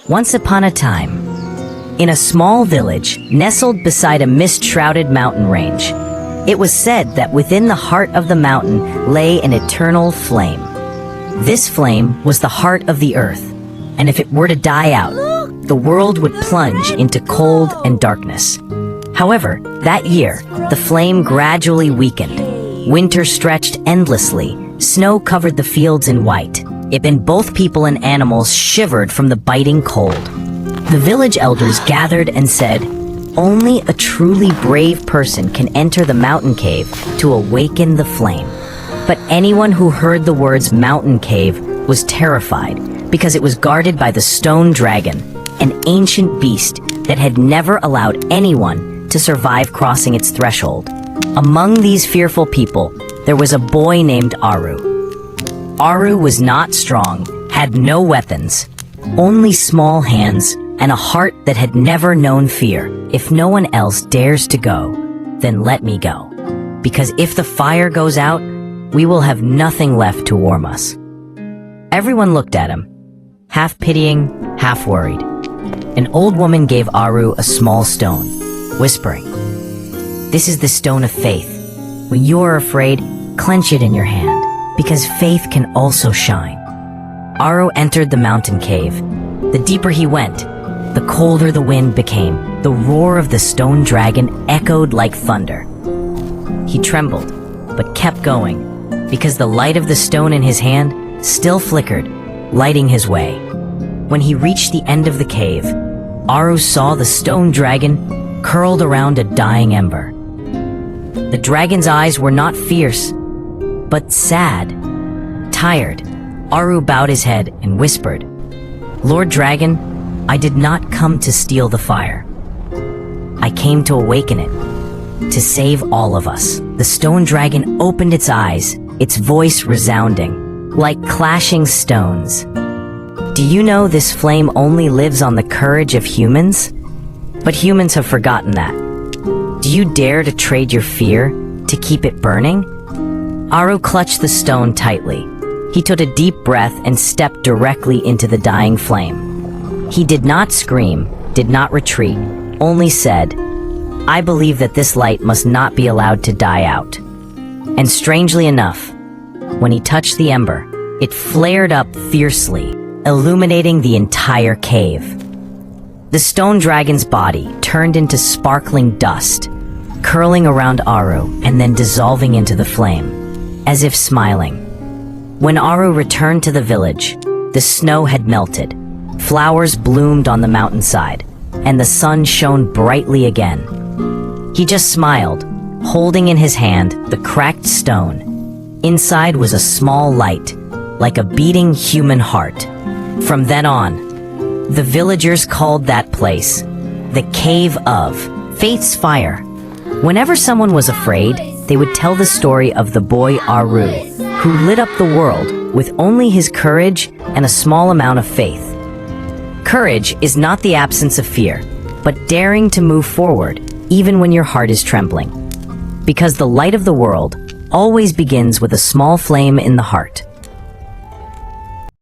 Once upon a time, in a small village nestled beside a mist-shrouded mountain range, it was said that within the heart of the mountain lay an eternal flame. This flame was the heart of the earth, and if it were to die out, the world would plunge into cold and darkness. However, that year, the flame gradually weakened. Winter stretched endlessly, snow covered the fields in white, and both people and animals shivered from the biting cold. The village elders gathered and said, "Only a truly brave person can enter the mountain cave to awaken the flame." But anyone who heard the words mountain cave was terrified because it was guarded by the stone dragon, an ancient beast that had never allowed anyone to survive crossing its threshold. Among these fearful people, there was a boy named Aru. Aru was not strong, had no weapons, only small hands, and a heart that had never known fear. "If no one else dares to go, then let me go. Because if the fire goes out, we will have nothing left to warm us." Everyone looked at him, half pitying, half worried. An old woman gave Aru a small stone, whispering, "This is the stone of faith. When you are afraid, clench it in your hand, because faith can also shine." Aru entered the mountain cave. The deeper he went, the colder the wind became. The roar of the stone dragon echoed like thunder. He trembled, but kept going, because the light of the stone in his hand still flickered, lighting his way. When he reached the end of the cave, Aru saw the stone dragon curled around a dying ember. The dragon's eyes were not fierce, but sad. Tired, Aru bowed his head and whispered, "Lord Dragon, I did not come to steal the fire. I came to awaken it, to save all of us." The stone dragon opened its eyes, its voice resounding, like clashing stones. "Do you know this flame only lives on the courage of humans? But humans have forgotten that. Do you dare to trade your fear to keep it burning?" Aru clutched the stone tightly. He took a deep breath and stepped directly into the dying flame. He did not scream, did not retreat, only said, "I believe that this light must not be allowed to die out." And strangely enough, when he touched the ember, it flared up fiercely, illuminating the entire cave. The stone dragon's body turned into sparkling dust, curling around Aru and then dissolving into the flame, as if smiling. When Aru returned to the village, the snow had melted, flowers bloomed on the mountainside, and the sun shone brightly again. He just smiled, holding in his hand the cracked stone. Inside was a small light, like a beating human heart. From then on, the villagers called that place the Cave of Faith's Fire. Whenever someone was afraid, they would tell the story of the boy Aru, who lit up the world with only his courage and a small amount of faith. Courage is not the absence of fear, but daring to move forward even when your heart is trembling. Because the light of the world always begins with a small flame in the heart.